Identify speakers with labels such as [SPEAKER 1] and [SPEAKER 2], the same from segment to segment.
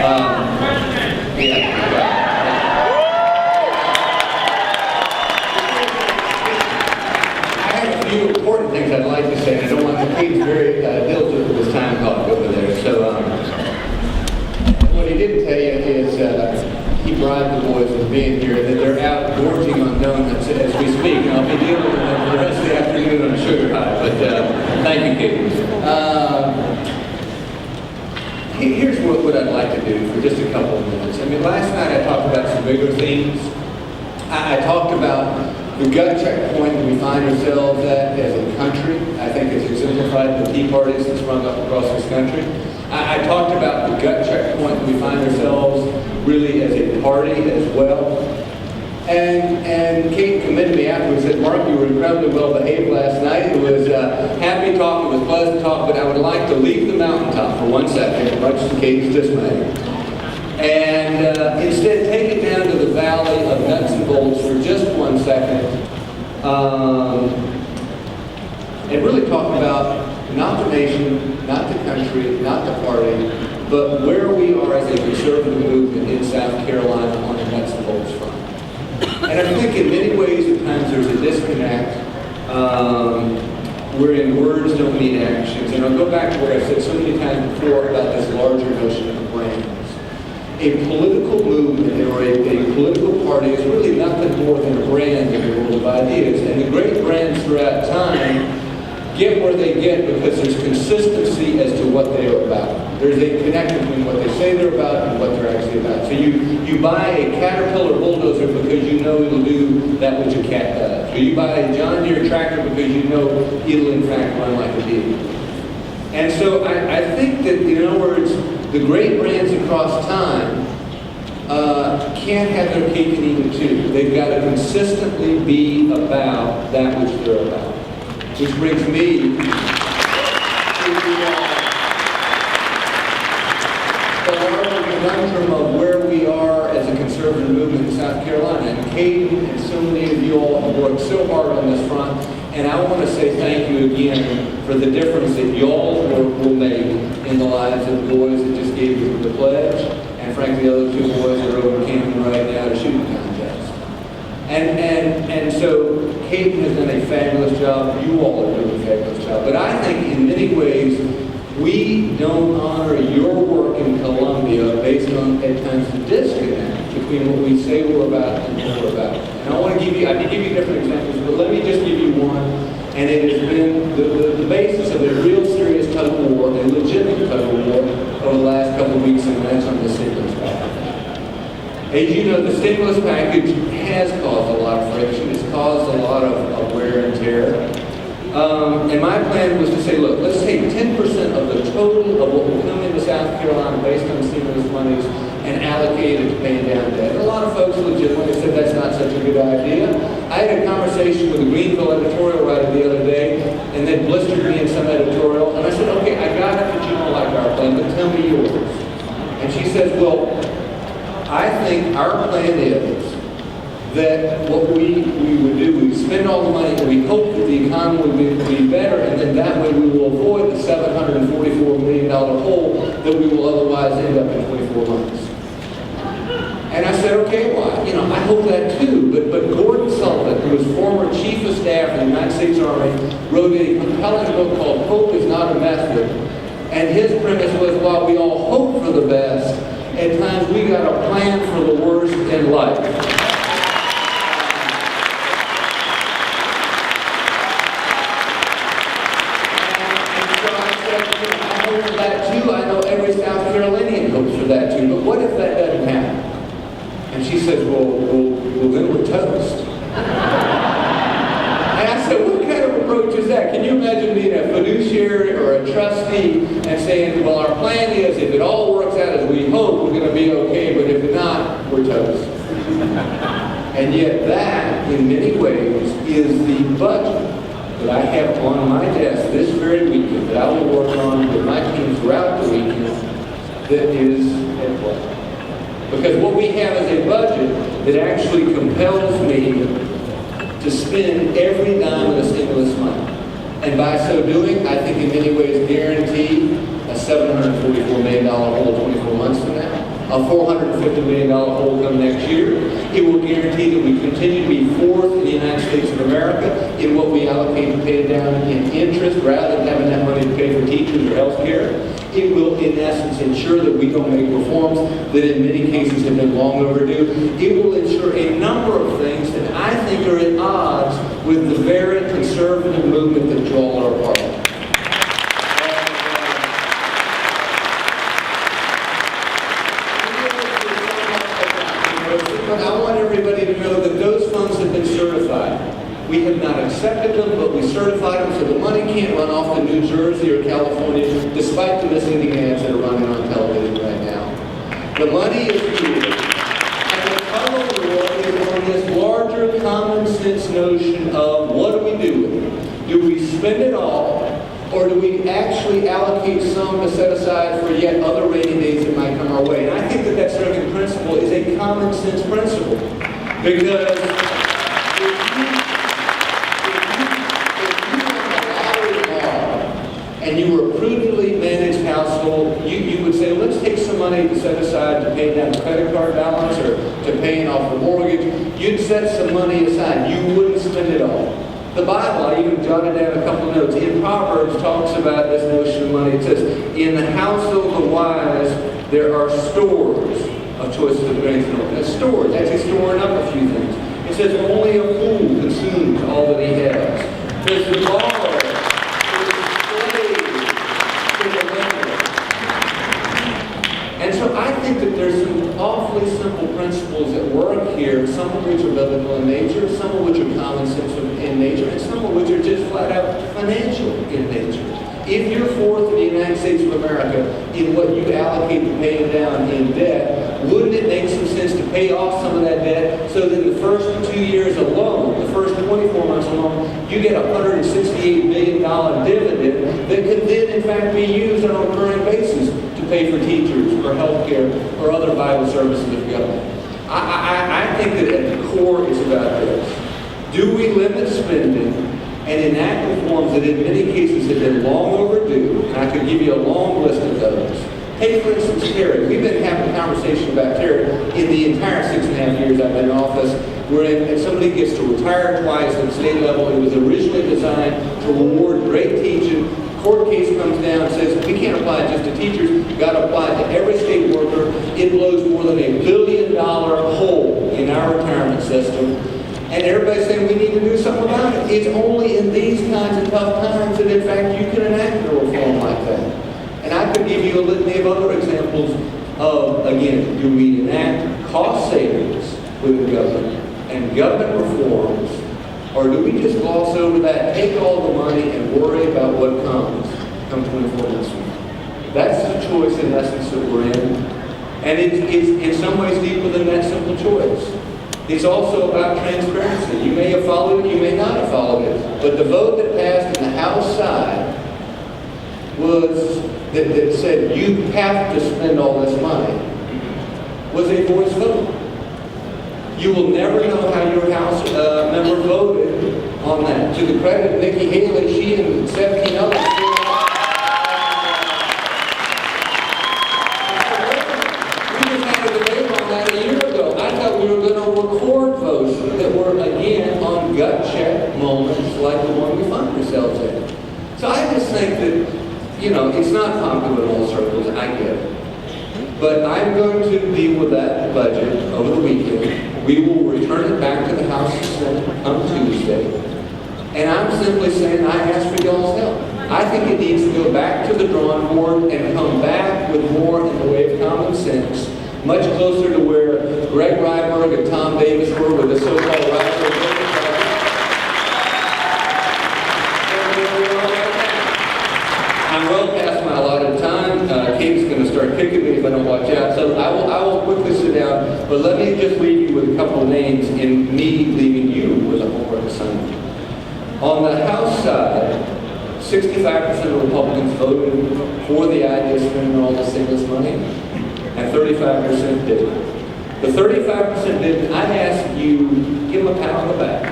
[SPEAKER 1] I have a few important things I'd like to say, and I don't want to keep very diligent with his time clock over there. So what he didn't tell you is he bribed the boys with being here, that they're out gorging on donuts as we speak, and I'll be dealing with them for the rest of the afternoon on a sugar high. But thank you, Kate. Here's what I'd like to do for just a couple of minutes. I mean, last night I talked about some bigger themes. I talked about the gut checkpoint that we find ourselves at as a country. I think it's exemplified in the Tea Parties that sprung up across this country. I talked about the gut checkpoint that we find ourselves really as a party as well. And Kate commended me afterwards and said, Mark, you were incredibly well behaved last night. It was happy talk, it was pleasant talk, but I would like to leave the mountaintop for 1 second, much to Kate's dismay, and instead take it down to the valley of nuts and bolts for just 1 second, and really talk about not the nation, not the country, not the party, but where we are as a conservative movement in South Carolina on the nuts and bolts front. And I think in many ways at times there's a disconnect wherein words don't mean actions. And I'll go back to what I've said so many times before about this larger notion of brands. A political movement or a political party is really nothing more than a brand in the world of ideas. And the great brands throughout time get where they get because there's consistency as to what they are about. There's a connection between what they say they're about and what they're actually about. So you buy a Caterpillar bulldozer because you know it'll do that which a cat does. Or you buy a John Deere tractor because you know it'll in fact run like a deer. And so I think that, in other words, the great brands across time can't have their cake and eat it too. They've got to consistently be about that which they're about. Which brings me to the larger conundrum of where we are as a conservative movement in South Carolina. And Kate and so many of you all have worked so hard on this front. And I want to say thank you again for the difference that y'all's work will make in the lives of the boys that just gave you the pledge. And frankly, the other two boys are over camping right now to shooting contest. And so Kate has done a fabulous job. You all are doing a fabulous job. But I think in many ways, we don't honor your work in Columbia based on, at times, the disconnect between what we say we're about and what we're about. And I can give you different examples, but let me just give you one. And it has been the basis of a real serious tug of war, a legitimate tug of war, over the last couple of weeks, and that's on the stimulus package. As you know, the stimulus package has caused a lot of friction. It's caused a lot of wear and tear. And my plan was to say, look, let's take 10% of the total of what will come into South Carolina based on stimulus monies and allocate it to paying down debt. And a lot of folks legitimately said that's not such a good idea. I had a conversation with the Greenville editorial writer the other day, and they blistered me in some editorial. And I said, okay, I got it that you don't like our plan, but tell me yours. And she says, well, I think our plan is that what we would do, we spend all the money and we hope that the economy would be better, and then that way we will avoid the $744 million hole that we will otherwise end up in 24 months. And I said, okay, well, I hope that too. But Gordon Sullivan, who was former chief of staff in the United States Army, wrote a compelling book called Hope is Not a Method. And his premise was, while we all hope for the best, at times we got to plan for the worst in life. I know every South Carolinian hopes for that too, but what if that doesn't happen? And she says, well then we're toast. And I said, what kind of approach is that? Can you imagine being a fiduciary or a trustee and saying, well, our plan is if it all works out as we hope, we're going to be okay, but if not, we're toast. And yet that, in many ways, is the budget that I have on my desk this very weekend, that I will work on with my team throughout the weekend, that is at play. Because what we have is a budget that actually compels me to spend every dime of the stimulus money. And by so doing, I think in many ways guarantee a $744 million hole 24 months from now. a $450 million hole come next year. It will guarantee that we continue to be fourth in the United States of America in what we allocate to pay down in interest rather than having that money to pay for teachers or health care. It will, in essence, ensure that we don't make reforms that in many cases have been long overdue. It will ensure a number of things that I think are at odds with the very conservative movement that you all are a part of. But I want everybody to know that those funds have been certified. We have not accepted them, but we certified them so the money can't run off to New Jersey or California, despite the misleading ads that are running on television right now. The money is here. And the tug of war is on this larger common sense notion of what do we do with it? Do we spend it all, or do we actually allocate some to set aside for yet other rainy days that might come our way? And I think that that second principle is a common sense principle. Because and you were a prudently managed household, you would say, let's take some money to set aside to pay down the credit card balance or to paying off the mortgage. You'd set some money aside. You wouldn't spend it all. The Bible, I even jotted down a couple of notes. In Proverbs talks about this notion of money. It says, in the house of the wise, there are stores of choices of grains and oil. That's stores. That's he's storing up a few things. It says, only a fool consumes all that he has. There's the borrower. And so I think that there's some awfully simple principles at work here, some of which are biblical in nature, some of which are common sense in nature, and some of which are just flat out financial in nature. If you're fourth in the United States of America in what you allocate to paying down in debt, wouldn't it make some sense to pay off some of that debt so that in the first 2 years alone, the first 24 months alone, you get a $168 million dividend that could then in fact be used on a recurring basis to pay for teachers or health care or other vital services of government. I think that at the core is about this. Do we limit spending and enact reforms that in many cases have been long overdue? And I could give you a long list of those. Take, for instance, Terry. We've been having a conversation about Terry in the entire 6.5 years I've been in office, where somebody gets to retire twice at the state level. It was originally designed to reward great teaching. Court case comes down and says, we can't apply it just to teachers, we've got to apply it to every state worker. It blows more than $1 billion hole in our retirement system. And everybody's saying we need to do something about it. It's only in these kinds of tough times that in fact you can enact a reform like that. And I could give you a litany of other examples of, again, do we enact cost savings within government and government reforms, or do we just gloss over that, take all the money, and worry about what comes come 24 months from now? That's the choice, in essence, that we're in. And it's in some ways deeper than that simple choice. It's also about transparency. You may have followed it, you may not have followed it. But the vote that passed in the House side was that said you have to spend all this money was a voice vote. You will never know how your House member voted on that. To the credit of Nikki Haley, she and 17 others we just had a debate on that a year ago. I thought we were going to record votes that were, again, on gut check moments like the one we find ourselves in. So I just think that, it's not popular in all circles, I get it. But I'm going to deal with that budget over the weekend. We will return it back to the House and Senate on Tuesday. And I'm simply saying I ask for y'all's help. I think it needs to go back to the drawing board and come back with more in the way of common sense, much closer to where Greg Ryberg and Tom Davis were with the so-called Ryberg. I'm well past my allotted time. Kate's going to start kicking me if I don't watch out. So I will quickly sit down, but let me just leave you with a couple of names in me leaving you with a homework assignment. On the House side, 65% of Republicans voted for the idea of spending all the stimulus money, and 35% didn't. The 35% didn't. I'd ask you, give them a pat on the back.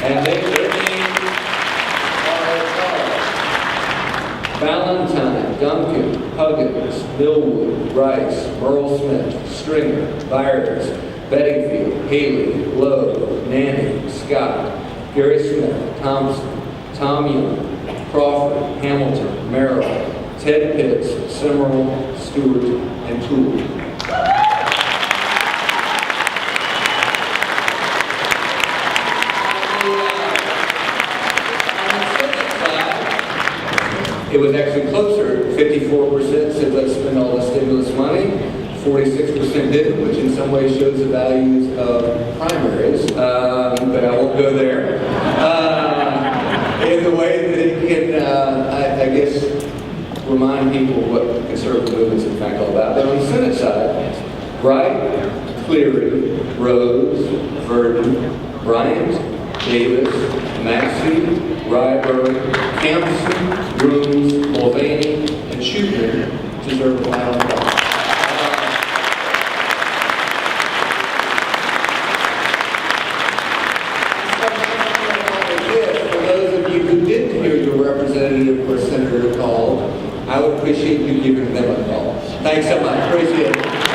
[SPEAKER 1] And their names are as Valentine, Duncan, Huggins, Millwood, Rice, Merle Smith, Stringer, Byers, Bedingfield, Haley, Lowe, Nanny, Scott, Gary Smith, Thompson, Tom Young, Crawford, Hamilton, Merrill, Ted Pitts, Simmerl, Stewart, and Toole. It was actually closer, 54% said let's spend all the stimulus money, 46% didn't, which in some ways shows the values of primaries, but I won't go there. In the way that it can, I guess, remind people what the conservative movement's in fact all about. But on the Senate side, Wright, Cleary, Rose, Verdon, Bryant, Davis, Massey, Ryberg, Campson, Rooms, Mulvaney, and Shubman deserve a flat on the ball. For those of you who didn't hear your representative or senator call, I would appreciate you giving them a call. Thanks so much. Appreciate it.